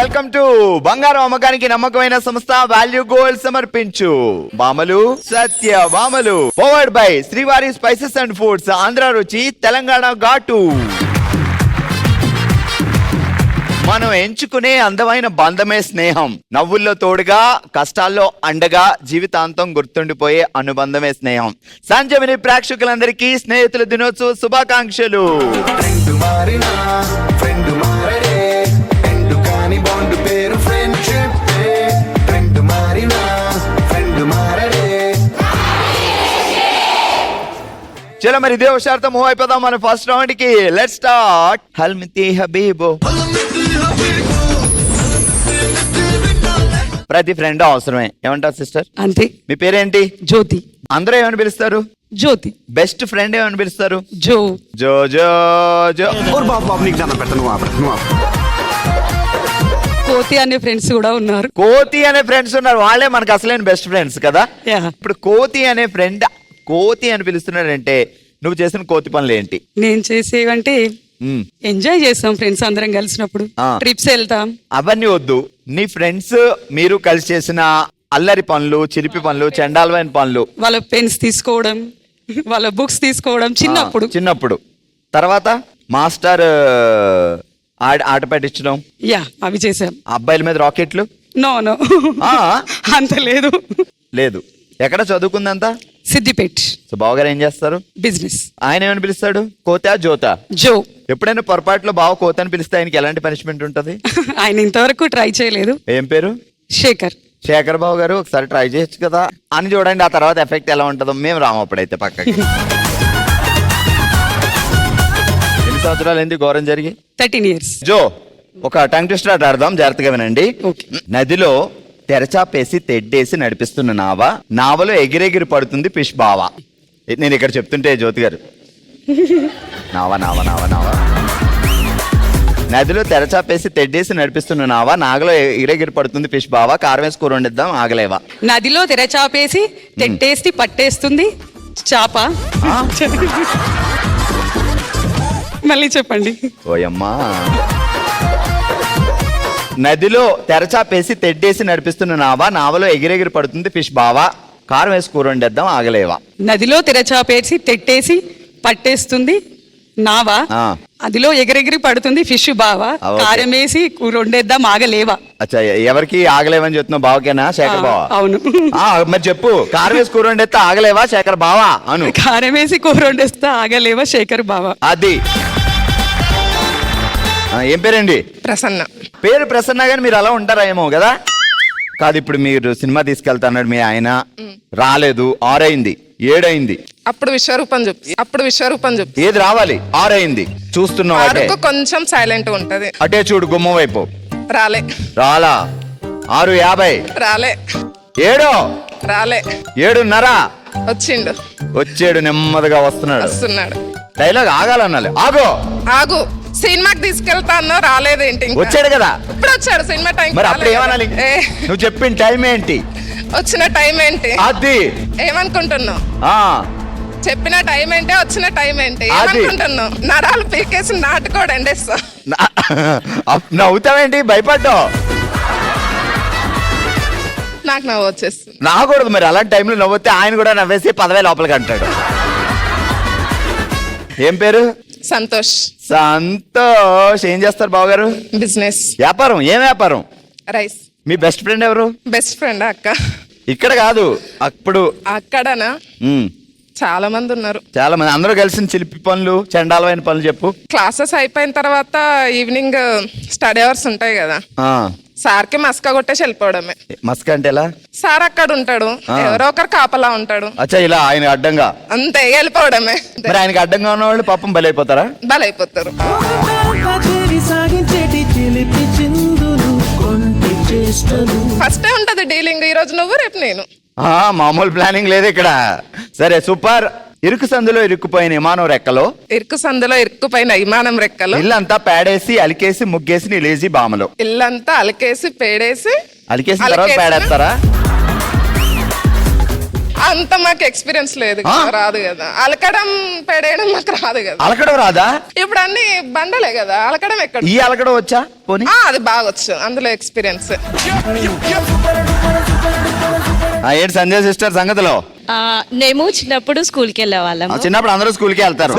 Welcome to బంగారం అమ్మకానికి నమ్మకమైన సంస్థ వాల్యూ గోల్డ్ సమర్పించు బామలు సత్య బామలు పవర్డ్ బై శ్రీవారి స్పైసెస్ అండ్ ఫుడ్స్, ఆంధ్ర రుచి, తెలంగాణ ఘాటు. మనం ఎంచుకునే అందమైన బంధమే స్నేహం. నవ్వుల్లో తోడుగా, కష్టాల్లో అండగా, జీవితాంతం గుర్తుండిపోయే అనుబంధమే స్నేహం. సంజమిని ప్రేక్షకులందరికీ స్నేహితుల దినోత్సవ శుభాకాంక్షలు. చలో మరి ఇదే హుషారుతో మూవ్ అయిపోదాం మన ఫస్ట్ రౌండ్ కి. Let's start. హల్మితి హబీబో. ప్రతి ఫ్రెండ్ అవసరమే, ఏమంటారు సిస్టర్? అంతే. మీ పేరేంటి? జ్యోతి. అందరూ ఏమని పిలుస్తారు? జ్యోతి. బెస్ట్ ఫ్రెండ్ ఏమని పిలుస్తారు? జో జో జో జో. కోతి అనే ఫ్రెండ్స్ కూడా ఉన్నారు. కోతి అనే ఫ్రెండ్స్ ఉన్నారు, వాళ్ళే మనకు అసలైన బెస్ట్ ఫ్రెండ్స్ కదా. ఇప్పుడు కోతి అనే ఫ్రెండ్ కోతి అని పిలుస్తున్నాడంటే నువ్వు చేసిన కోతి పనులు ఏంటి? నేను చేసేవంటే ఎంజాయ్ చేస్తాం ఫ్రెండ్స్ అందరం కలిసినప్పుడు, ట్రిప్స్ వెళ్తాం. అవన్నీ వద్దు, నీ ఫ్రెండ్స్ మీరు కలిసి చేసిన అల్లరి పనులు, చిలిపి పనులు, చండాలమైన పనులు. వాళ్ళ పెన్స్ తీసుకోవడం, వాళ్ళ బుక్స్ తీసుకోవడం చిన్నప్పుడు. తర్వాత మాస్టర్ ఆట పట్టించడం, అవి చేసాం. అబ్బాయిల మీద రాకెట్లు. నో అంత లేదు. ఎక్కడ చదువుకుందంతా? సిద్దిపేట్. సో బావగారు ఏం చేస్తారు? బిజినెస్. ఆయన ఏమని పిలుస్తాడు? కోతా జోతా? జో. ఎప్పుడైనా పొరపాటులో బావ కోత అని పిలిస్తే ఆయనకి ఎలాంటి పనిష్మెంట్ ఉంటది? ఆయన ఇంతవరకు ట్రై చేయలేదు. ఏం పేరు? శేఖర్. శేఖర్ బాబు గారు ఒకసారి ట్రై చేయొచ్చు కదా అని చూడండి, ఆ తర్వాత ఎఫెక్ట్ ఎలా ఉంటుందో. మేము రాము అప్పుడైతే పక్కకి. ఎన్ని సంవత్సరాలు ఏంది ఘోరం జరిగి? 13 years. జో, ఒక టంగ్ ట్విస్టర్ ఆడదాం, జాగ్రత్తగా వినండి. నదిలో తెరచాపేసి తెడ్డేసి నడిపిస్తున్న నావలో ఎగిరెగిరి పడుతుంది ఫిష్ బావా. నేను ఇక్కడ చెప్తుంటే జ్యోతి గారు నావా. నదిలో తెరచాపేసి తెడ్డేసి నడిపిస్తున్న నాగలో ఎగిరెగిరి పడుతుంది ఫిష్ బావా. కారం వేసి కూర వండిద్దాం ఆగలేవా. నదిలో తెరచాపేసి తెట్టేసి పట్టేస్తుంది చాప. మళ్ళీ చెప్పండి. ఓయమ్మా. నదిలో తెరచాపేసి తెడ్డేసి నడిపిస్తున్న నావలో ఎగిరెగిరి పడుతుంది ఫిష్ బావా. కారం వేసి కూర వండేద్దాం ఆగలేవా. నదిలో తెరచాపేసి తెట్టేసి పట్టేస్తుంది నావా, అదిలో ఎగిరెగిరి పడుతుంది ఫిష్ బావా. కారం వేసి కూర వండేద్దాం ఆగలేవా. అచ్చా, ఎవరికి ఆగలేవని చెప్తున్నావు? బావకేనా? శేఖర్ బావా? అవును. మరి చెప్పు. కారం వేసి కూర వండేస్తా ఆగలేవా శేఖర్ బావా అను. కారం వేసి కూర వండేస్తా ఆగలేవా శేఖర్ బావా. అది. ఏం పేరండి? ప్రసన్న. పేరు ప్రసన్న గాని మీరు అలా ఉంటారా ఏమో కదా. కాదు, ఇప్పుడు మీరు సినిమా తీసుకెళ్తాన్నాడు మీ ఆయన, రాలేదు. 6 అయింది, 7 అయింది. అప్పుడు విశ్వరూపం చెప్పు. ఏది రావాలి? 6 అయింది. చూస్తున్నావు, కొంచెం సైలెంట్ ఉంటది. అటే చూడు, గుమ్మం వైపు. రాలా. 6:50. రాలే. 7. రాలే. 7:30. వచ్చాడు. నెమ్మదిగా వస్తున్నాడు. డైలాగ్ ఆగాలన్నాలి. ఆగు. సినిమాకి తీసుకెళ్తాను, రాలేదేంటి? వచ్చాడు కదా. ఇప్పుడు వచ్చాడు సినిమా టైం. మరి అప్పుడు ఏమనాలి? నువ్వు చెప్పిన టైం ఏంటి? వచ్చిన టైం ఏంటి? అది ఏమనుకుంటున్నావు? చెప్పిన టైం ఏంటి? వచ్చిన టైం ఏంటి? ఏమనుకుంటున్నావు? నరాలు పీకేసి నాటుకోడు ఎండేస్తా. నవ్వుతావేంటి? భయపడ్డావు? నాకు నవ్వు వచ్చేస్తుంది. నవ్వకూడదు మరి. అలాంటి టైంలో నవ్వుతే ఆయన కూడా నవ్వేసి 10,000 లోపలికి అంటాడు. ఏం పేరు? సంతోష్. ఏం చేస్తారు బావగారు? బిజినెస్. వ్యాపారం. ఏం వ్యాపారం? రైస్. మీ బెస్ట్ ఫ్రెండ్ ఎవరు? బెస్ట్ ఫ్రెండ్ అక్క. ఇక్కడ కాదు, అప్పుడు. అక్కడనా? చాలా మంది ఉన్నారు. చాలా మంది. అందరూ కలిసిన చిలిపి పనులు, చండాలమైన పనులు చెప్పు. క్లాసెస్ అయిపోయిన తర్వాత ఈవినింగ్ స్టడీ అవర్స్ ఉంటాయి కదా, సార్కి మస్కా కొట్టేసి వెళ్ళిపోవడమే. మస్కా అంటే ఎలా? సార్ అక్కడ ఉంటాడు, ఎవరో ఒకరు కాపలా ఉంటాడు. అచ్చా, ఇలా ఆయన అడ్డంగా అంతే వెళ్ళిపోవడమే. మరి ఆయనకి అడ్డంగా ఉన్న వాళ్ళు పాపం బలైపోతారా? బలైపోతారు. ఫస్ట్ ఉంటది డీలింగ్, ఈ రోజు నువ్వు రేపు నేను. మామూలు ప్లానింగ్ లేదు ఇక్కడ. సరే, సూపర్. ఇరుకు సందులో ఇరుక్కుపోయిన విమానం రెక్కలో. ఇరుకు సందులో ఇరుక్కుపోయిన విమానం రెక్కలో. ఇల్లంతా పేడేసి అలికేసి ముగ్గేసి నీ లేజీ బామలో. ఇల్లంతా అలికేసి పేడేసి అలికేసిన తర్వాత పేడేస్తారా? అంత మాకు ఎక్స్పీరియన్స్ లేదు కదా, రాదు కదా. అలకడం పెడేయడం మాకు రాదు కదా. అలకడం రాదా? ఇప్పుడు అన్ని బండలే కదా, అలకడం ఎక్కడ? ఈ అలకడం వచ్చా పోనీ? అది బాగా వచ్చు, అందులో ఎక్స్పీరియన్స్. ఏంటి సంజయ్ సిస్టర్ సంగతిలో? మేము చిన్నప్పుడు స్కూల్కి వెళ్ళే వాళ్ళం. చిన్నప్పుడు అందరూ స్కూల్కి వెళ్తారు.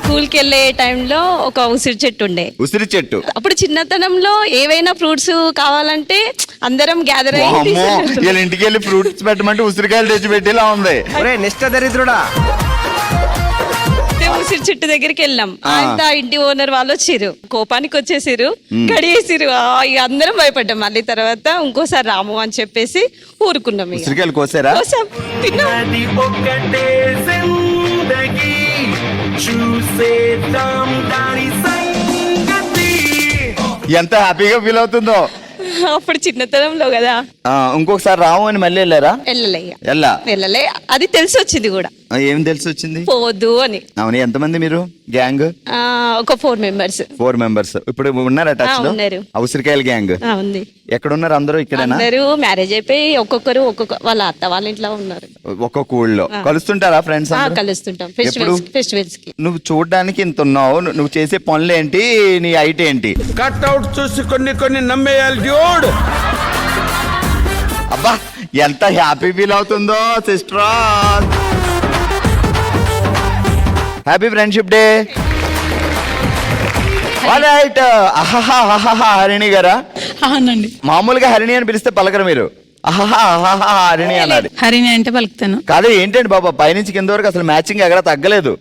స్కూల్కి వెళ్ళే టైంలో ఒక ఉసిరి చెట్టు ఉండే. ఉసిరి చెట్టు. అప్పుడు చిన్నతనంలో ఏవైనా ఫ్రూట్స్ కావాలంటే అందరం గ్యాదర్ అయ్యి వీళ్ళ ఇంటికి వెళ్ళి ఫ్రూట్స్ పెట్టమంటే ఉసిరికాయలు తెచ్చి పెట్టేలా ఉంది. నిష్ట దరిద్రుడా. ఉసిరి చెట్టు దగ్గరికి వెళ్ళాం. అంత ఇంటి ఓనర్ వాళ్ళు వచ్చిర్రు, కోపానికి వచ్చేసిరు, కడిగేసిరు. ఇక అందరం భయపడ్డాం. మళ్ళీ తర్వాత ఇంకోసారి రాము అని చెప్పేసి ఊరుకున్నాం. ఉసిరికాయలు కోసారా? కోసాం, తిన్నాం. ఎంత హ్యాపీగా ఫీల్ అవుతుందో అప్పుడు చిన్నతనంలో కదా. ఇంకొకసారి రాము అని మళ్ళీ వెళ్ళారా? వెళ్ళలే. అది తెలిసి వచ్చింది కూడా. ఏం తెలిసి వచ్చింది? పోవద్దు అని. అవును. ఎంతమంది మీరు గ్యాంగ్? ఒక 4 మెంబర్స్. 4 మెంబర్స్. ఇప్పుడు ఉన్నారా టచ్ లో? ఉన్నారు. ఉసిరికాయల గ్యాంగ్ ఉంది. ఎక్కడ ఉన్నారు అందరూ? ఇక్కడేనా? అందరూ మ్యారేజ్ అయిపోయి ఒక్కొక్కరు వాళ్ళ అత్త వాళ్ళ ఇంట్లో ఉన్నారు. ఒక్కొక్క ఊళ్ళో కలుస్తుంటారా ఫ్రెండ్స్? కలుస్తుంటాం ఫెస్టివల్స్ కి. నువ్వు చూడడానికి ఇంత ఉన్నావు, నువ్వు చేసే పనులు ఏంటి, నీ హైట్ ఏంటి? కట్అవుట్ చూసి కొన్ని నమ్మేయాలి డ్యూడ్. అబ్బా ఎంత హ్యాపీ ఫీల్ అవుతుందో sister. Happy friendship day. Right. Harini గారా? అవునండి. మామూలుగా హరిణి అని పిలిస్తే పలకరు మీరు. హరిణి అన్నది. హరిణి అంటే పలుకుతాను. కాదు ఏంటండి బాబా, పైనుంచి కింద వరకు అసలు మ్యాచింగ్ ఎక్కడ తగ్గలేదు.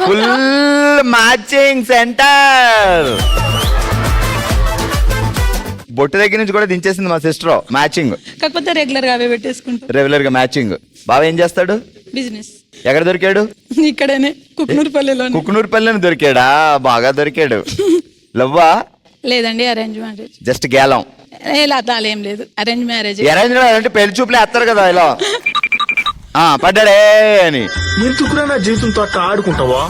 Full matching centre. బొట్టు దగ్గర నుంచి కూడా దించేసింది మా సిస్టర్. మ్యాచింగ్ కాకపోతే రెగ్యులర్ గా అవే పెట్టేసుకుంటాం. రెగ్యులర్ గా మ్యాచింగ్. బాబా ఏం చేస్తాడు? బిజినెస్. ఎక్కడ దొరికాడు? ఇక్కడనే కుక్నూరుపల్లిలో. కుక్నూరుపల్లిని దొరికాడా? బాగా దొరికాడు. లవ్వా? లేదండి, అరేంజ్ మ్యారేజ్. జస్ట్ గేలం. అలా ఏం లేదు, అరేంజ్ మ్యారేజ్. అరేంజ్ అంటే పెళ్లి చూపులే వేస్తారు కదా ఇలా. పడ్డాడే అని. ఎందుకురా నా జీవితంతో అట్లా ఆడుకుంటావా?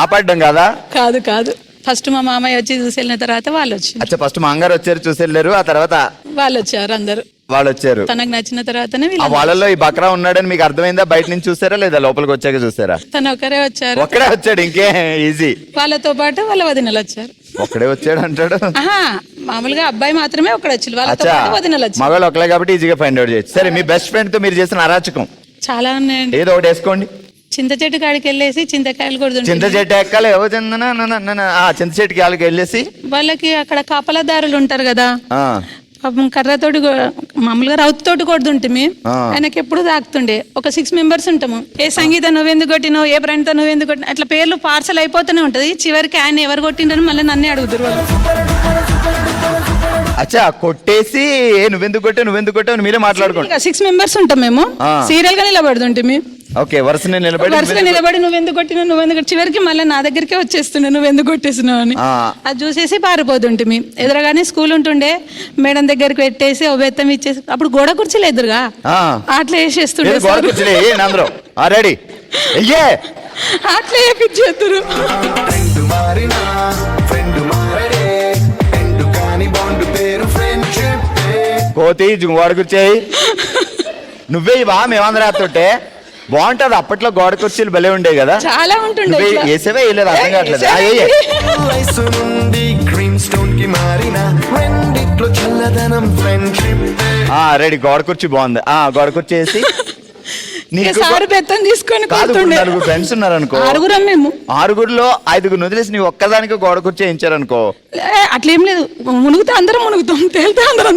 ఆపడ్డం కదా? కాదు. ఫస్ట్ మా మామయ్య వచ్చి చూసి వెళ్ళిన తర్వాత వాళ్ళు వచ్చారు. అచ్చా, ఫస్ట్ మా అంగారు వచ్చారు, చూసి వెళ్ళారు. ఆ తర్వాత వాళ్ళు వచ్చారు. అందరు వాళ్ళు వచ్చారు. తనకు నచ్చిన తర్వాతనే ఆ వాళ్ళలో ఈ బక్రా ఉన్నాడని మీకు అర్థమైందా? బయట నుంచి చూసారా లేదా లోపలికి వచ్చాక చూసారా? తను ఒకరే వచ్చారు. ఒక్కడే వచ్చాడు, ఇంకే ఈజీ. వాళ్ళతో పాటు వాళ్ళ వదినలు వచ్చారు. ఒక్కడే వచ్చాడు అంటాడు. మామూలుగా అబ్బాయి మాత్రమే ఒకడు వచ్చి, వాళ్ళతో పాటు వదినలు వచ్చారు. మగవాళ్ళు ఒకలే కాబట్టి ఈజీగా ఫైండ్ అవుట్ చేయొచ్చు. సరే, మీ బెస్ట్ ఫ్రెండ్ తో మీరు చేసిన అరాచకం చాలా ఉన్నాయండి. ఏదో ఒకటి వేసుకోండి. చింత చెట్టు కాడికి వెళ్ళేసి చింతకాయలు కొడుతుంటే, చింత చెట్టు ఎక్కాలి. చింత చెట్టుకి కాళ్ళకి వెళ్ళేసి వాళ్ళకి అక్కడ కాపలాదారులు ఉంటారు కదా, పాపం కర్రతోటి మామూలుగా రౌతుతోటి కొడుతుంటే ఆయనకి ఎప్పుడు తాకుతుండే. ఒక 6 మెంబర్స్ ఉంటాము. ఏ సంగీత నువ్వెందుకు కొట్టినావు, ఏ ప్రణిత నువ్వెందుకు కొట్టిన, అట్లా పేర్లు పార్సల్ అయిపోతూనే ఉంటది. చివరికి ఆయన ఎవరు కొట్టిండ్రని మళ్ళీ నన్నే అడుగుతారు వాళ్ళు. అచ్చా, కొట్టేసి నువ్వెందుకు కొట్టావు మీరే మాట్లాడుకోండి. 6 మెంబర్స్ ఉంటాం మేము. సీరియల్ గా నిలబడుతుంటే ఓకే, వరుసగా నిలబడి నువ్వెందుకు కొట్టినావు చివరికి మళ్ళీ నా దగ్గరికే వచ్చేస్తుండే, నువ్వెందుకు కొట్టేసినావు అని. అది చూసేసి పారిపోతుంటే ఎదురుగానే స్కూల్ ఉంటుండే, మేడం దగ్గరికి పెట్టేసి ఓ బెత్తం ఇచ్చేసి, అప్పుడు గోడ కుర్చీలు ఎదురుగా అట్లా వేసేస్తుండే. రెడీ అట్లా వేపించేస్తారు. కోతి గోడ కూర్చేయి నువ్వే బా, మేమందరం వేస్తుంటే బాగుంటది. అప్పట్లో గోడ కుర్చీలు భలే ఉండేవి కదా. చాలా ఉంటుండే. వేసేవే వేయలేదు, అర్థం కావట్లేదు. రెడీ, గోడ కుర్చీ బాగుంది. గోడ కుర్చీ వేసి తీసుకొని ఫ్రెండ్స్ ఉన్నారు అనుకో, 6 మేము. 6లో 5 వదిలేసి నీ ఒక్కదానికి గోడ కుర్చీ వేయించారనుకో, అట్లేం లేదు. మునుగుతా అందరం మునుగుతాం, తేలితే అందరం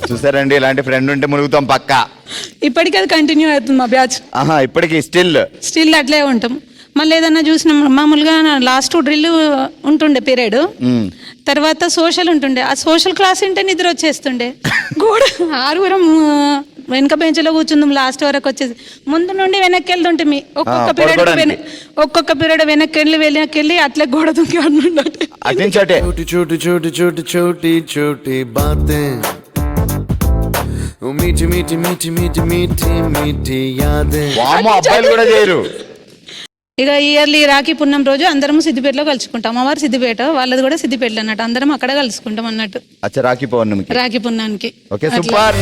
చూసారండి. ఇలాంటి ఫ్రెండ్ ఉంటే మునుగుతాం పక్కా. ఇప్పటికీ అది కంటిన్యూ అవుతుంది మా బ్యాచ్. ఇప్పటికి స్టిల్ అట్లే ఉంటాం. మళ్ళీ ఏదన్నా చూసిన మామూలుగా లాస్ట్ డ్రిల్ ఉంటుండే పీరియడ్, తర్వాత సోషల్ ఉంటుండే. ఆ సోషల్ క్లాస్ ఉంటే నిద్ర వచ్చేస్తుండే. గోడ 6 వెనక బెంచ్లో కూర్చుందాం లాస్ట్ వరకు వచ్చేసి. ముందు నుండి వెనక్కి వెళ్తుంటే ఒక్కొక్క పీరియడ్ వెనక్కి వెళ్ళి అట్లే గోడ దుంకి छोटी बातें मीठी मीठी मीठी मीठी मीठी मीठी यादें. అబ్బాయిలు కూడా చేయరు. ఇక ఇయర్లీ రాఖీ పున్నం రోజు అందరం సిద్దిపేటలో కలుసుకుంటాం. అమ్మవారు సిద్దిపేట, వాళ్ళది కూడా సిద్దిపేట అన్నట్టు, అందరం అక్కడ కలుసుకుంటాం అన్నట్టు అచ్చా, రాఖీ పౌర్ణమికి. రాఖీ పున్నానికి. ఓకే, అట్లా. సూపర్.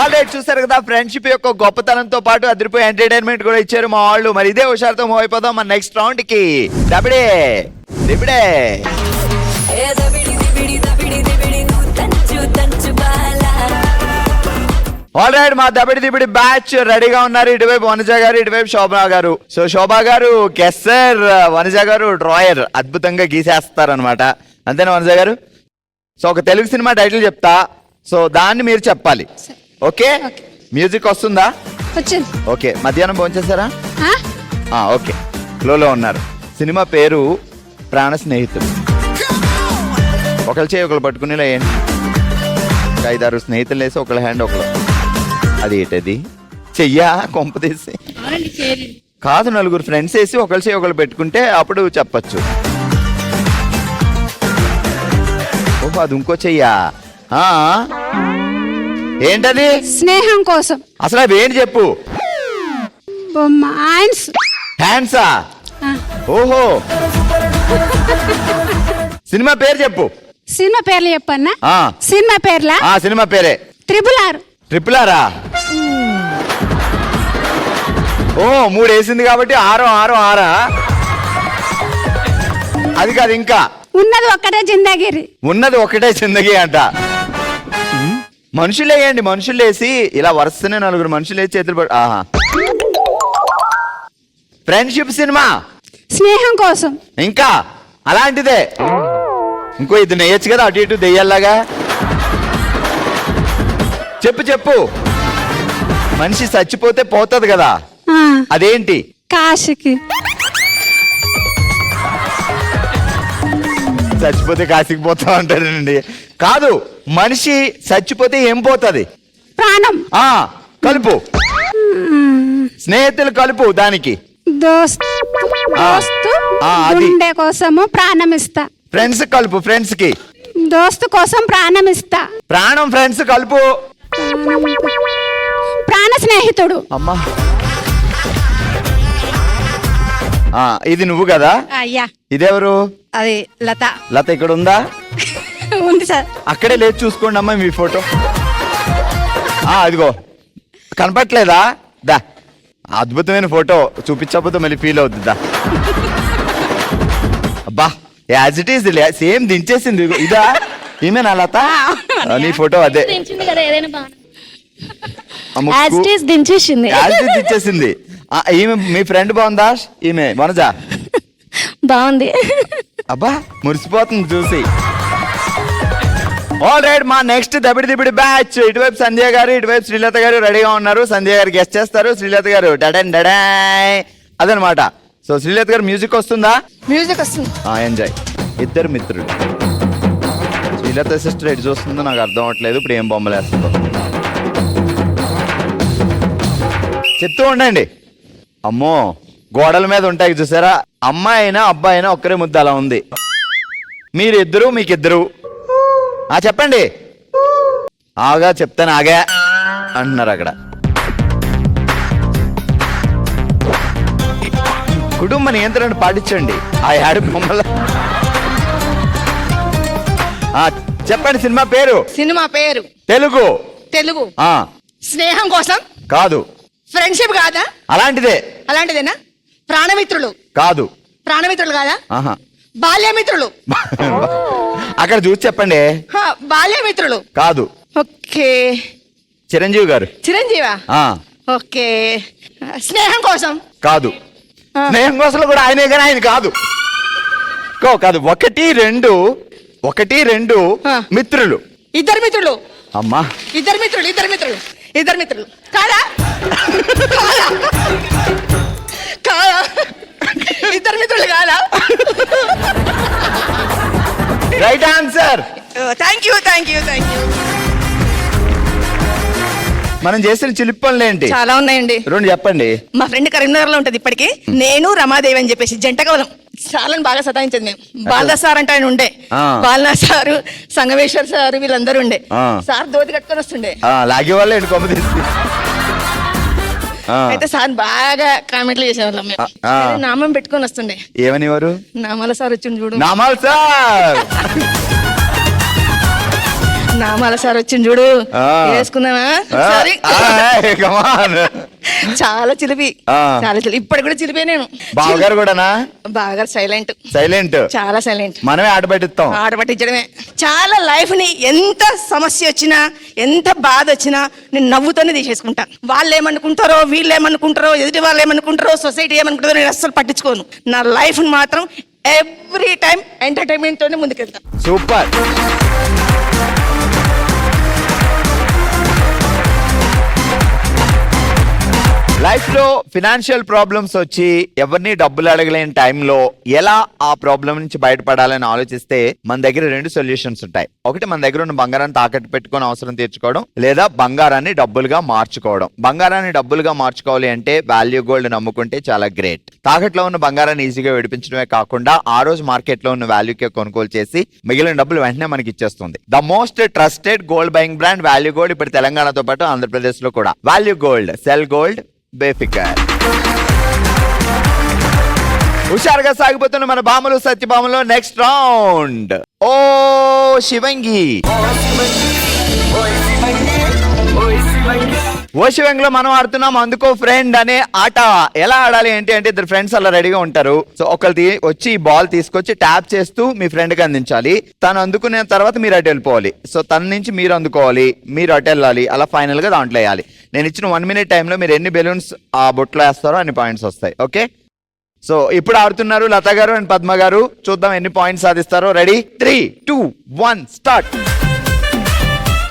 ఆల్రైట్, చూసారు కదా ఫ్రెండ్షిప్ యొక్క గొప్పతనంతో పాటు అదిరిపోయి ఎంటర్టైన్మెంట్ కూడా ఇచ్చారు మా వాళ్ళు. మరి ఇదే హుషారుతో మూవ్ అయిపోదాం మన నెక్స్ట్ రౌండ్ కి. దబిడే దిబిడే. ఆల్రైట్, మా దబిడి దిబిడి బ్యాచ్ రెడీగా ఉన్నారు. ఇటువైపు వనజ గారు, ఇటువైపు శోభా గారు. సో శోభా గారు గెస్సర్, వనజ గారు డ్రాయర్. అద్భుతంగా గీసేస్తారనమాట. అంతేనా వనజ గారు? సో ఒక తెలుగు సినిమా టైటిల్ చెప్తా, సో దాన్ని మీరు చెప్పాలి. ఓకే, మ్యూజిక్ వస్తుందా? వచ్చింది. ఓకే, మధ్యాహ్నం భోంచేశారా? ఓకే, ఫ్లోలో ఉన్నారు. సినిమా పేరు ప్రాణ స్నేహితుడు. ఒకళ్ళు చేయి ఒకళ్ళు పట్టుకుని వేయండి. 5-6 స్నేహితులు వేసి ఒకళ్ళ హ్యాండ్ ఒకళ్ళు. అది ఏంటది? చెయ్యా కొంప తీసి కాదు, 4 ఫ్రెండ్స్ వేసి ఒకళ్ళు చేయి ఒకళ్ళు పెట్టుకుంటే అప్పుడు చెప్పచ్చు. ఓహో, అది ఇంకో చెయ్యా? ఏంటది? స్నేహం కోసం. అసలు అవి ఏంటి చెప్పు. హ్యాండ్సా? ఓహో, సినిమా పేరు చెప్పు. సినిమా పేర్లు చెప్పన్నా? ఆ. సినిమా పేర్లా? సినిమా పేరే RRR. ట్రిపుల్ ఆరా? ఓ, 3 వేసింది కాబట్టి 6 అది కాదు, ఇంకా ఉన్నది ఒక్కటే జిందాగిరి. ఉన్నది ఒకటే జిందగీ అంట. మనుషులు వేయండి, మనుషులు వేసి ఇలా వరుసనే 4 మనుషులు వేసి చేతులు పడి. ఆహా, ఫ్రెండ్షిప్ సినిమా. స్నేహం కోసం. ఇంకా అలాంటిదే. ఇంకో ఇది నెయ్యొచ్చు కదా, అటు ఇటు దెయ్యాలాగా. చెప్పు చెప్పు. మనిషి చచ్చిపోతే పోతుంది కదా, అదేంటి? కాశీకి. చచ్చిపోతే కాశీకి పోతా అంటారండి. కాదు, మనిషి చచ్చిపోతే ఏం పోతుంది? ప్రాణం. కలుపు. స్నేహితులు కలుపు దానికి. దోస్తు. గుండె కోసము ప్రాణం ఇస్తా. ఫ్రెండ్స్ కలుపు, ఫ్రెండ్స్ కి. దోస్తు కోసం ప్రాణం ఇస్తా. ప్రాణం ఫ్రెండ్స్ కలుపు. ప్రాణ స్నేహితుడు. అమ్మా, ఇది నువ్వు కదా? అయ్యా. ఇదెవరు? అది లత. లత ఇక్కడ ఉందా? ఉంది సార్. అక్కడే లేదు, చూసుకోండి అమ్మా మీ ఫోటో. అదిగో కనపట్లేదా? దా, అద్భుతమైన ఫోటో చూపించకపోతే మళ్ళీ ఫీల్ అవుతుందా? అబ్బా, యాజ్ ఇట్ ఈస్ సేమ్ దించేసింది. ఇదా ఈమెనా లత? నీ ఫోటో అదే. దించేసింది. దించేసింది. ఈమె మీ ఫ్రెండ్ బాగుందా? ఈమె వనజ బాగుంది. అబ్బా, మురిసిపోతుంది చూసి. ఆల్ రైట్, మా నెక్స్ట్ దబిడి దిబిడి బ్యాచ్. ఇటువైపు సంధ్య గారు, ఇటువైపు శ్రీలత గారు రెడీగా ఉన్నారు. సంధ్య గారు గెస్ట్ చేస్తారు, శ్రీలత గారు డడన్ డడాయ్ అదనమాట. సో శ్రీలత గారు మ్యూజిక్ వస్తుందా? మ్యూజిక్ వస్తుంది. ఎంజాయ్. ఇద్దరు మిత్రులు. శ్రీలత సిస్టర్ ఎటు చూస్తుందో నాకు అర్థం అవ్వట్లేదు. ఇప్పుడు ఏం బొమ్మలు వేస్తుందో చెప్తూ ఉండండి. అమ్మో, గోడల మీద ఉంటాయి చూసారా? అమ్మాయి అయినా అబ్బాయి అయినా ఒక్కరే ముద్ద అలా ఉంది. మీరిద్దరు, మీకిద్దరు. చెప్పండి. ఆగా చెప్తాను, ఆగా అంటున్నారు అక్కడ. కుటుంబ నియంత్రణ పాటించండి. ఆ యాడు బొమ్మల. చెప్పండి సినిమా పేరు. సినిమా పేరు తెలుగు. తెలుగు. స్నేహం కోసం. కాదు. ఫ్రెండ్షిప్ కాదా? అలాంటిదే. అలాంటిదేనా? ప్రాణమిత్రులు. కాదు. ప్రాణమిత్రులు కాదా? ఆహా, బాల్యమిత్రులు. అక్కడ చూసి చెప్పండి. బాల్యమిత్రులు కాదు. ఓకే. చిరంజీవి గారు. చిరంజీవా? ఓకే. స్నేహం కోసం. కాదు. స్నేహం కోసం కూడా ఆయనే, కానీ ఆయన కాదు. కాదు. 1 2 మిత్రులు. ఇద్దరు మిత్రులు. అమ్మా, ఇద్దరు మిత్రులు కాదా? కాదా? ఇద్దరు మిత్రులు కాదా? Right answer. Thank you. మనం చేసిన చిలిపి పనులు ఏంటి? చాలా ఉన్నాయండి. రెండు చెప్పండి. మా ఫ్రెండ్ కరీంనగర్ లో ఉంటది ఇప్పటికి. నేను రమాదేవి అని చెప్పేసి జంట కవలం చాలా బాగా సతాయించేది మేము. బాలదాస్ సార్ అంటే ఆయన ఉండే, బాలనాథ్ సారు, సంగమేశ్వర్ సారు, వీళ్ళందరూ ఉండే. సార్ ధోతి కట్టుకొని వస్తుండే, లాగే వాళ్ళు ఏంటి కొమ్మ తీసి. అయితే సార్ బాగా కామెంట్లు చేసేవాళ్ళం మేము. నామం పెట్టుకొని వస్తుండే. ఏమని వారు? నామాల సార్ వచ్చింది చూడు, నామాల్ సార్, నామాల సార్ వచ్చింది చూడు, వేసుకుందామా? సారీ, చాలా చిలిపి, చాలా చిలిపి. ఇప్పటి కూడా చిలిపే నేను. బావగారు కూడానా? బావగారు సైలెంట్, సైలెంట్, చాలా సైలెంట్. మనమే ఆట పట్టిస్తాం. ఆట పట్టించడమే. చాలా లైఫ్ ని ఎంత సమస్య వచ్చినా, ఎంత బాధ వచ్చినా నేను నవ్వుతోనే తీసేసుకుంటా. వాళ్ళు ఏమనుకుంటారో, వీళ్ళు ఏమనుకుంటారో, ఎదుటి వాళ్ళు ఏమనుకుంటారో, సొసైటీ ఏమనుకుంటారో నేను అస్సలు పట్టించుకోను. నా లైఫ్ ని మాత్రం ఎవ్రీ టైం ఎంటర్టైన్మెంట్ తోనే ముందుకెళ్తా. సూపర్. లైఫ్ లో ఫినాన్షియల్ ప్రాబ్లమ్స్ వచ్చి ఎవరిని డబ్బులు అడగలేని టైంలో ఎలా ఆ ప్రాబ్లం నుంచి బయటపడాలని ఆలోచిస్తే మన దగ్గర రెండు సొల్యూషన్స్ ఉంటాయి. ఒకటి, మన దగ్గర ఉన్న బంగారాన్ని తాకట్టు పెట్టుకొని అవసరం తీర్చుకోవడం, లేదా బంగారాన్ని డబ్బులుగా మార్చుకోవడం. బంగారాన్ని డబ్బులుగా మార్చుకోవాలి అంటే వాల్యూ గోల్డ్ నమ్ముకుంటే చాలా గ్రేట్. తాకట్లో ఉన్న బంగారాన్ని ఈజీగా విడిపించడమే కాకుండా ఆ రోజు మార్కెట్ లో ఉన్న వాల్యూకే కొనుగోలు చేసి మిగిలిన డబ్బులు వెంటనే మనకి ఇచ్చేస్తుంది. The most trusted gold buying brand value gold ఇప్పుడు తెలంగాణతో పాటు ఆంధ్రప్రదేశ్ లో కూడా. Value gold, cell gold బేఫికర్. హుషారుగా సాగిపోతున్న మన భామలు సత్యభామలో నెక్స్ట్ రౌండ్. ఓ శివంగి, ఓ శివంగిలో మనం ఆడుతున్నాం అందుకో ఫ్రెండ్ అనే ఆట. ఎలా ఆడాలి ఏంటి అంటే, ఇద్దరు ఫ్రెండ్స్ అలా రెడీగా ఉంటారు. సో ఒకరిది వచ్చి ఈ బాల్ తీసుకొచ్చి ట్యాప్ చేస్తూ మీ ఫ్రెండ్ కి అందించాలి. తను అందుకునే తర్వాత మీరు అటు వెళ్ళిపోవాలి. సో తన నుంచి మీరు అందుకోవాలి, మీరు అటు వెళ్ళాలి. అలా ఫైనల్ గా దాంట్లో వేయాలి. నేను ఇచ్చిన 1 minute టైంలో మీరు ఎన్ని బెలూన్స్ ఆ బొట్లో వేస్తారో అన్ని పాయింట్స్ వస్తాయి. ఓకే, సో ఇప్పుడు ఆడుతున్నారు లత గారు అండ్ పద్మ గారు. చూద్దాం ఎన్ని పాయింట్స్ సాధిస్తారో. Ready, 3, 2, 1 start.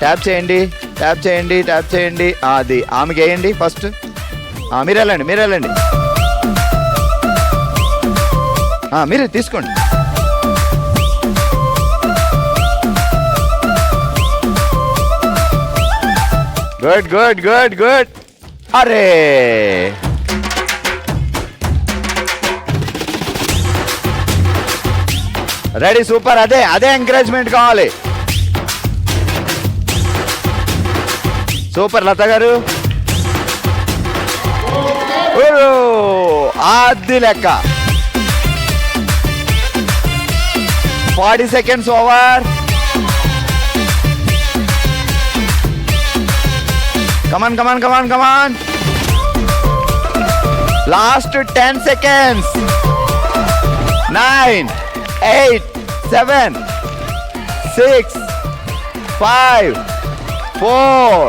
ట్యాప్ చేయండి, ట్యాప్ చేయండి, ట్యాప్ చేయండి. అది ఆమెకి వేయండి ఫస్ట్. మీరు వెళ్ళండి, మీరు వెళ్ళండి, మీరు తీసుకోండి. Good good good good. అరే రెడీ, సూపర్. అదే అదే ఎంకరేజ్మెంట్ కావాలి. సూపర్ లత గారు. అది లెక్క. 40 seconds over. Come on come on come on come on. Last 10 seconds. 9, 8, 7, 6, 5, 4,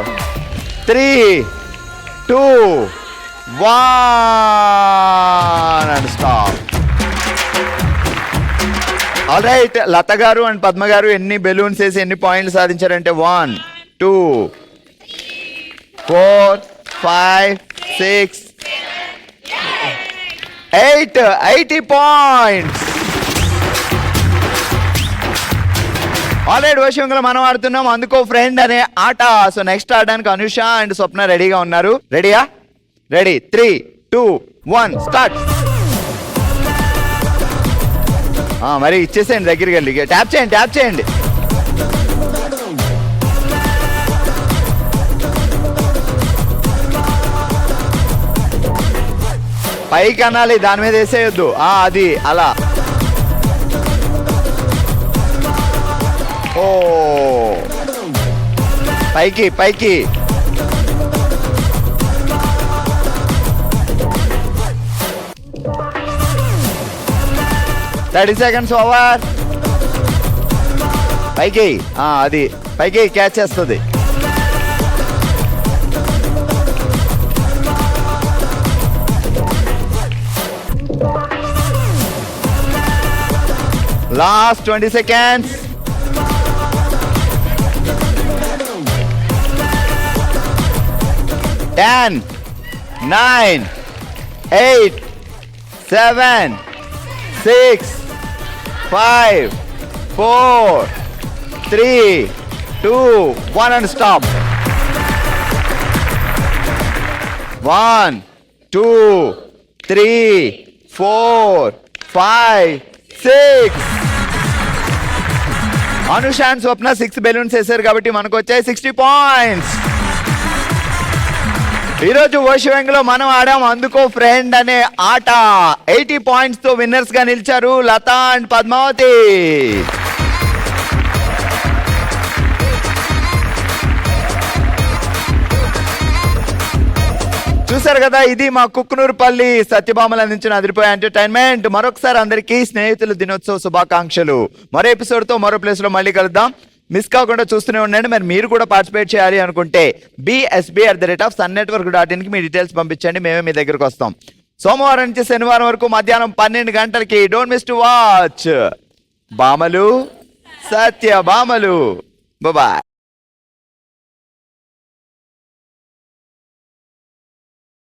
3, 2, 1 and stop. All right, లత గారు అండ్ పద్మ గారు ఎన్ని బెలూన్స్ వేసి ఎన్ని పాయింట్లు సాధించారంటే 1, 2, 4, 5, 6, 8, 80 పాయింట్స్. ఆల్రెడీ వర్షంలో మనం ఆడుతున్నాం అందుకో ఫ్రెండ్ అనే ఆట. సో నెక్స్ట్ ఆడడానికి అనుష అండ్ స్వప్న రెడీగా ఉన్నారు. రెడీయా? Ready, 3, 2, 1 start. మరి ఇచ్చేసేయండి, దగ్గరికి వెళ్ళి ట్యాప్ చేయండి, ట్యాప్ చేయండి. పైకి అనాలి, దాని మీద వేసేయొద్దు. అది అలా. ఓ పైకి పైకి. 30 seconds ఓవర్. పైకి, అది పైకి క్యాచ్ చేస్తుంది. Last 20 seconds. 10, 9, 8, 7, 6, 5, 4, 3, 2, 1 and stop. 1 2 3 4 5 6. Anusha and Swapna 6 balloons వేసారు కాబట్టి మనకు వచ్చాయి 60 పాయింట్స్. ఈరోజు ఓషివెంగ్లో మనం ఆడాం అందుకో ఫ్రెండ్ అనే ఆట. 80 పాయింట్స్ తో విన్నర్స్ గా నిలిచారు లత అండ్ పద్మావతి. చూసారు కదా, ఇది మా కుక్కునూరుపల్లి సత్యభామలు అందించిన అదిరిపోయే ఎంటర్టైన్మెంట్. మరొకసారి అందరికీ స్నేహితుల దినోత్సవ శుభాకాంక్షలు. మరో ఎపిసోడ్ తో మరో ప్లేస్ లో మళ్ళీ కలుద్దాం. మిస్ కాకుండా చూస్తూనే ఉండండి. మరి మీరు కూడా పార్టిసిపేట్ చేయాలి అనుకుంటే bsb@sunnetwork.in కి మీ డీటెయిల్స్ పంపించండి, మేమే మీ దగ్గరకు వస్తాం. సోమవారం నుంచి శనివారం వరకు మధ్యాహ్నం 12 గంటలకి. డోంట్ మిస్ టు వాచ్ భామలు సత్య భామలు. బాయ్.